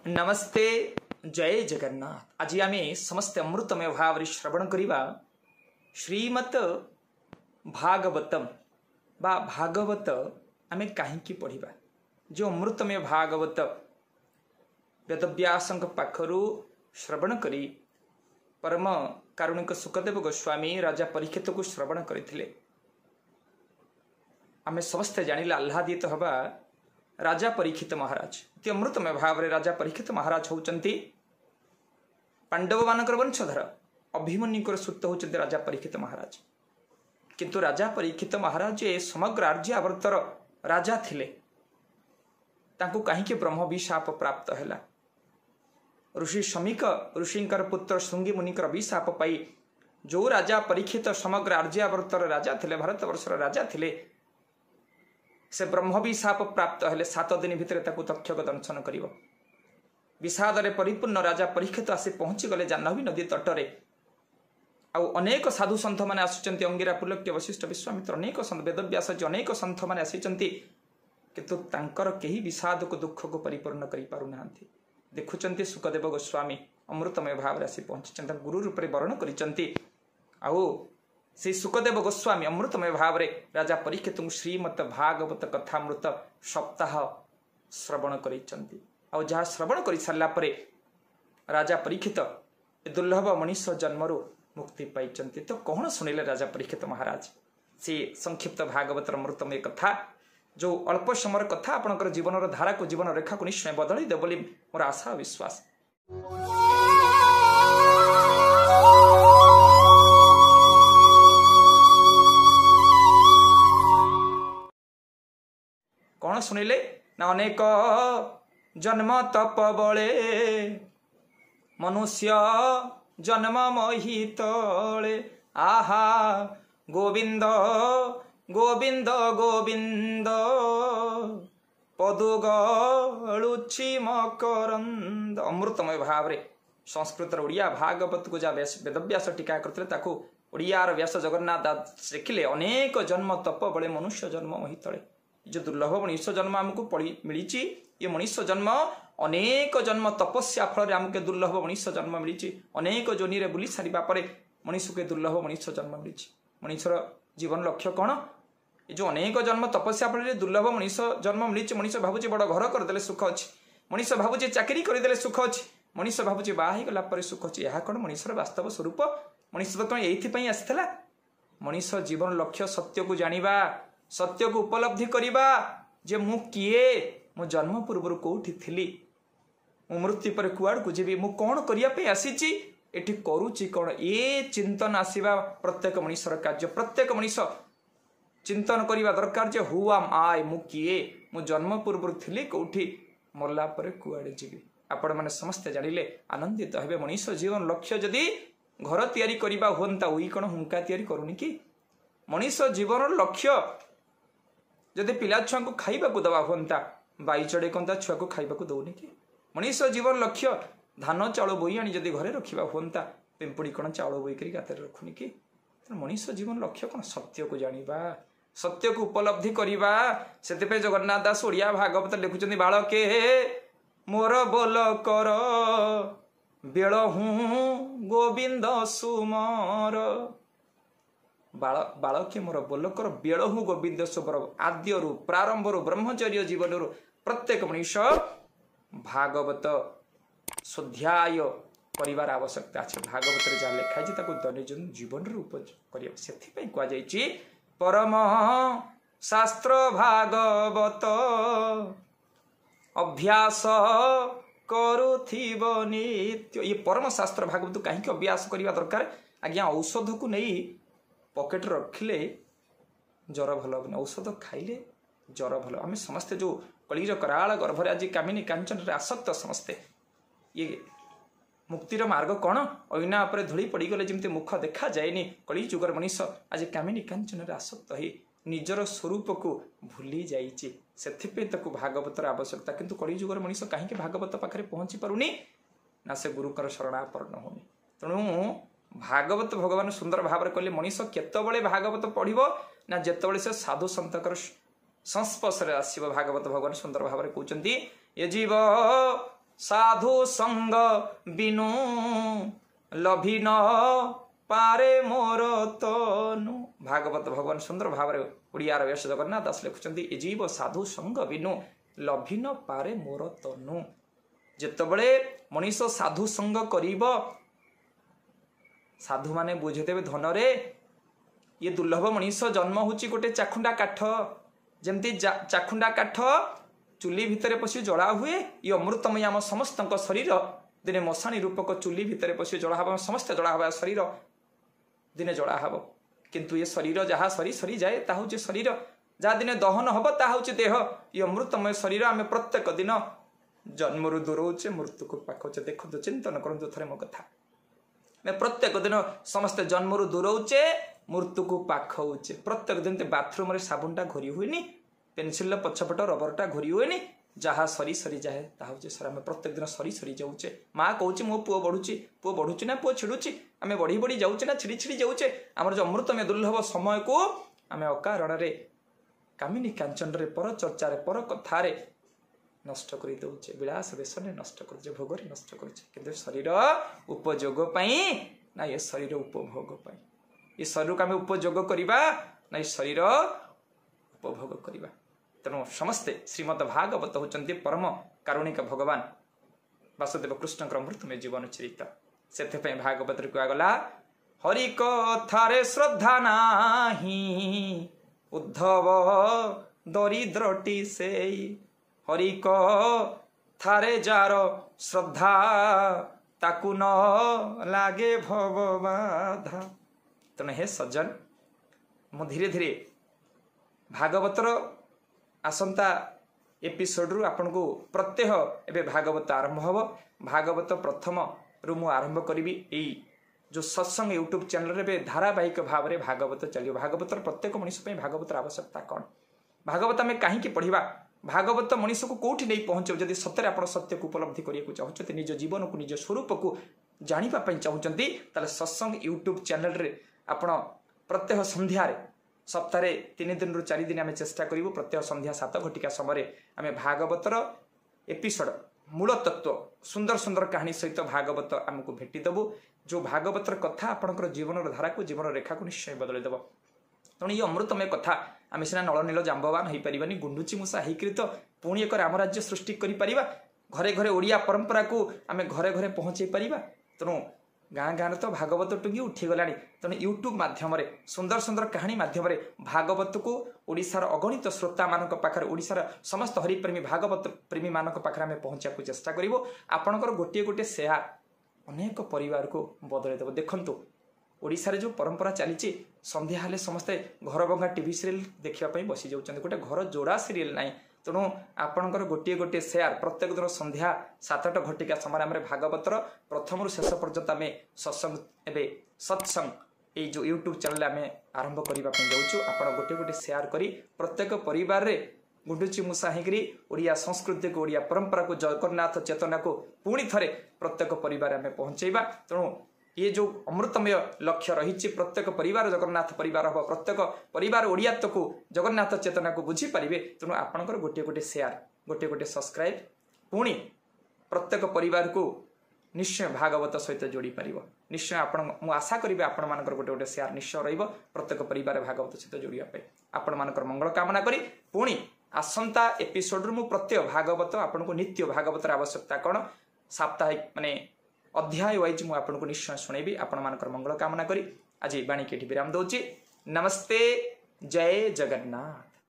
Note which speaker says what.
Speaker 1: नमस्ते जय जगन्नाथ। आज आम समस्त अमृतमय भाव श्रवण करवा श्रीमत भागवतम बा भागवत आम कहीं पढ़ा जो अमृतमय भागवत वेदव्यास पाखर श्रवण करी परम कारुणिक सुखदेव गोस्वामी राजा परीक्षित को श्रवण करते आम समस्ते जानिले आह्लादित हवा राजा परीक्षित महाराज इति अमृतमय भाव रे राजा परीक्षित महाराज होउचंती पांडव मानकर वंशधर अभिमन्युकर सुत होउचंती राजा परीक्षित महाराज। किंतु राजा परीक्षित महाराज ए समग्र आर्यावर्तर राजा थिले तांको काहीकि ब्रह्म विशाप प्राप्त हैला। ऋषि शमीक ऋषिंकर पुत्र शृंगी मुनिकर विशाप पाई जो राजा परीक्षित समग्र आर्यावर्तर राजा थिले भारतवर्षर राजा थिले से ब्रह्म विशाप प्राप्त हेले 7 दिन भितर ताकू तक्षक दंशन करिवो। विषादरे परिपूर्ण राजा परीक्षित आसी पहुंची गले जाह्नवी नदी तटरे आउ अनेक साधु सन्थ माने आसुचंती अंगिरा पुलक्य वशिष्ठ विश्वामित्र अनेक सन्थ वेदव्यास जी अनेक सन्थ माने आसीचंती किंतु तांकर केही विषाद को दुख को परिपूर्ण करि पारु नांती। देखुचंती सुखदेव गोस्वामी अमृतमय भाव रे आसी पहुंचीचंती गुरु रूप रे वर्ण करिचंती आउ से सुखदेव गोस्वामी अमृतमय भाव रे राजा परीक्षित श्रीमत भागवत कथामृत सप्ताह श्रवण करिचंती आउ जहाँ श्रवण कर सारा परे राजा परीक्षित दुर्लभ मनुष्य जन्मरु मुक्ति पाइचंती। तो कौन शुणिले राजा परीक्षित महाराज से संक्षिप्त भागवत अमृतमय कथा जो अल्प समय कथा आपणकर जीवन धारा को जीवन रेखा को निश्चय बदली दे बोली मोर आशा विश्वास। कौन शुणिले ना अनेक जन्म तप बले मनुष्य जन्म मोहितले आहा गोविंद गोविंद गोविंद पदुगलुची मकरंद। अमृतमय भाव रे संस्कृत ओडिया भागवत को जहाँ वेदव्यास टीका करते ताकू ओडियार व्यास जगन्नाथ दास लिखिले अनेक जन्म तप बले मनुष्य जन्म मोहितले। जो दुर्लभ मनुष्य जन्म आमको मिली ये मनुष्य जन्म अनेक जन्म तपस्या फल आमके दुर्लभ मनुष्य जन्म मिली अनेक जोनि रे बुली सारिबा परे मनुष्य के दुर्लभ मनुष्य जन्म मिली। मनुष्यर जीवन लक्ष्य कौन ये जो अनेक जन्म तपस्या फल दुर्लभ मनुष्य जन्म मिली। मनुष्य भावुची बड़ घर करदे सुख अच्छी मनुष्य भावुची चाकरी करदे सुख अच्छी मनुष्य भावुची बाही गला पर सुख अच्छी यह कौन मनुष्यर वास्तव स्वरूप। मनुष्य तो कौन यही आसला मनुष्य जीवन लक्ष्य सत्य को जानिबा सत्य को उपलब्धि करिबा जे मु किए मो जन्म पूर्व कोठी थिली मु मृत्यु पर कुआड़ को जीवी मु कौन करिया पे आसीची एठी करूची कौन ए चिंतन आसीबा प्रत्येक मनुष्यर कार्य। प्रत्येक मनुष्य चिंतन करिबा दरकार जे हु एम आई मु किए मु जन्म पूर्व थिली कोठी मरला पर कुआड़े जीवी। आपण माने समस्त जानिले आनंदित हेबे। मनुष्य जीवन लक्ष्य जदी घर तयारी करिबा होंता उई कोन हुंका तयारी करूनी कि मनुष्य जीवन लक्ष्य जदि पिला छुआ को खाइबा को दवा होंता बाई चढ़े कंता छुआ को खाइबा को दौनी कि मनुष्य जीवन लक्ष्य धान चाउल बोई आनी जदि घरे रखिबा होंता पिंपुड़ी कौन चाउल बोई करी गाते रखुनी कि मनुष्य जीवन लक्ष्य कौन सत्य को जानिबा सत्य को उपलब्धि करिबा। सेते जगन्नाथ दास ओडिया भागवत लिखुचंदी बालके मोर बोल कर बेल हूँ गोविंद सुमर बालके मोर बोलकर बेल हूँ गोविंद सुबर आद्यरु प्रारंभरु ब्रह्मचर्य जीवन प्रत्येक मनुष्य भागवत स्वाध्याय परिवार आवश्यकता अच्छे। भागवत रे जहाँ लिखाई दैनिक जीवन कर परम शास्त्र भागवत अभ्यास करुथिब नित्य। ये परम शास्त्र भागवत कहीं अभ्यास करने दरकार आज्ञा औषध को नहीं पकेट रखिले जर भल हम औषध खाइले जर भल। आम समस्ते जो कलिर कराल गर्भरे आज कामिनी कांचन आसक्त समस्ते ये मुक्तिर मार्ग कौन अइना पर धूली पड़गले जमी मुख देखा जाएनि कली जुगर मनुष्य आज कामिनी कांचन आसक्त हो निजर स्वरूप को भूली जाइए से भागवतर आवश्यकता। किंतु कली जुगर मनुष्य कहीं भागवत पाखे पहुंची पारुनी ना से गुरुकर शरणापन्न होनी। तेणु भागवत भगवान सुंदर भाव कहले मनुष्य केतबळे भागवत पढ़िबो ना जेतबळे से साधु संतकर संस्पर्श आसव भागवत भगवान सुंदर भाव कहते ये जीव साधु संग बिनु लभी न पारे मोर तनु। भागवत भगवान सुंदर भाव ओडियार व्यास जगन्नाथ दास लिखुଛନ୍ତି ए जीव साधु संग बिनु लभी न पारे मोर तनु। जेतबळे मनीष साधु संग करिब साधु माने बुझेदेबे धन रे ये दुर्लभ मनीष जन्म होची गोटे चाखुंडा काठ जेमती चाखुंडा काठ चुली भितर पशि जड़ा हुए ये अमृतमय आम समस्त शरीर दिने मशाणी रूपक चुली भितर पशि जड़ा हम समस्त जड़ा हवा शरीर दिने जड़ा हब किंतु ये शरीर जहाँ सरी सरी जाए ता हूँ शरीर जहाँ दिने दहन हम ता हूँ देह ये अमृतमय शरीर आम प्रत्येक दिन जन्मरू दूरौचे मृत्यु को पाखौचे। देखो चिंतन करूँ थे मो कथा प्रत्येक दिन समस्ते जन्मरू दूरौचे मृत्यु को पाखौचे। प्रत्येक दिन बाथरूम रे साबुनटा घोरी हुए पेनसिल पछपट रबरटा घोरी हुए जहाँ सरी सरी जाए ताहूँ सर आम प्रत्येक दिन सरी सरी जाऊे। माँ कहूँ मो पुओ बढ़ुची ना पुओ छिड़ुची आम बढ़ी बढ़ी जाऊे ना छिड़ी छिड़ी जाऊे। आमर जो अमृतमय दुर्लभ समय को आम अकारण कामिनी कांचन रे पर चर्चा रे पर कथारे नष्ट कर दौचे विलास व्यसन नष्ट कर भोग नष्ट कर शरीर उपयोग ना ये शरीर उपभोग ये शरीर को आम उपयोग करवा ना ये शरीर उपभोग करवा। तेणु समस्ते श्रीमद भागवत होचंती परम कारुणिक भगवान वासुदेव कृष्ण अमृतमय जीवन चरित से भागवत कहगला हरि कथारे श्रद्धा नाही उद्धव दरिद्रटी से हरि कथारे जार श्रद्धा ताकु न लागे भवबाधा। तेणु हे सज्जन मु धीरे धीरे भागवतर आसंता एपिसोड रु आपन को प्रत्यह एबे भागवत आरंभ हब। भागवत प्रथम रु मु आरंभ करी एई जो सत्संग यूट्यूब चैनल रे धारावाहिक भाव में भागवत चलियो। भागवतर प्रत्येक मनीष पे भागवतर आवश्यकता कौन भागवत आम कहीं पढ़ा भागवत मनीष को कौटी नहीं पहुंचे जदि सत्य आप सत्य को उपलब्धि करने चाहते निज जीवन को निज स्वरूप को जानापी चाहते ताले सत्संग यूट्यूब चैनल रे आपण प्रत्यह संध्यारे सप्ताह 3 दिन रु 4 दिन आम चेष्टा करूँ प्रत्यह संध्या 7 घटिका समय आम भागवतर एपिसोड मूल तत्व सुंदर सुंदर कहानी सहित भागवत आमको भेटिदेबू जो भागवतर कथा आपंकर जीवन धारा को जीवन रेखा को निश्चय बदलदेव। तेणु ये अमृतमय कथा आम सीना नलनील जाम्बवान हो पारानी गुंडुची मूषा होकर तो पुणी एक राम राज्य सृष्टि कर घरे घरे ओडिया परंपरा को आम घरे घरे पहुँचे पारिबा। तेणु गाँ गाँव तो भागवत टुंगी उठीगला तेणु यूट्यूब मध्यम सुंदर सुंदर कहानी मध्यम भागवत को ओडिशार अगणित श्रोता मानक पाखरे ओडिशार समस्त हरिप्रेमी भागवत प्रेमी मानक पाखरे आम पहुँचा चेष्टा करूँ। आपणकर गोटे गोटे सेयार अनेक परिवार को बदलदेव। देखंतु ओडिशार जो परंपरा चली संध्या हेले समस्ते घर भंगा टीवी सीरियल देखापी बसी जाऊँ गोटे घर जोड़ा सीरियल ना तेणु आपणकर गोटे गोटे सेयार प्रत्येक दिन संध्या 7 घटिका समय आम भागवतर प्रथम रु शेष पर्यंत आम सत्संग एवं सत्संग ये जो यूट्यूब चैनल आम आरंभ करने जाऊँ। आप गोटे गोटे सेयार करी प्रत्येक परिवार रे गुंडुची मूषा होकर ओडिया संस्कृति को ओडिया परंपरा को जगन्नाथ चेतना को पुणी थे प्रत्येक परिवार आम पहुँचेबा। तेणु ये जो अमृतमय लक्ष्य रही प्रत्येक परिवार जगन्नाथ परिवार हम प्रत्येक परिवार ओडियात्व को जगन्नाथ चेतना को बुझीपारे। तेणु आपणकर गोटे गोटे सेयार गोटे गोटे सब्सक्राइब पुणी प्रत्येक परिवार को निश्चय भागवत सहित जोड़ी पार निश्चय आप आशा करी आपण मानकर गोटे गोटे सेयार निश्चय रहिबो प्रत्येक परिवार भागवत सहित जोड़िया आपण मानकर मंगल कामना करी पुणी आसंता एपिसोड रु प्रत्यय भागवत आपन को नित्य भागवतर आवश्यकता कौन साप्ताहिक माने अध्याय वाइज मु आपन को निश्चय सुनेबी। आपण मानकर मंगल कामना करी आज बाणी के विराम दौची। नमस्ते जय जगन्नाथ।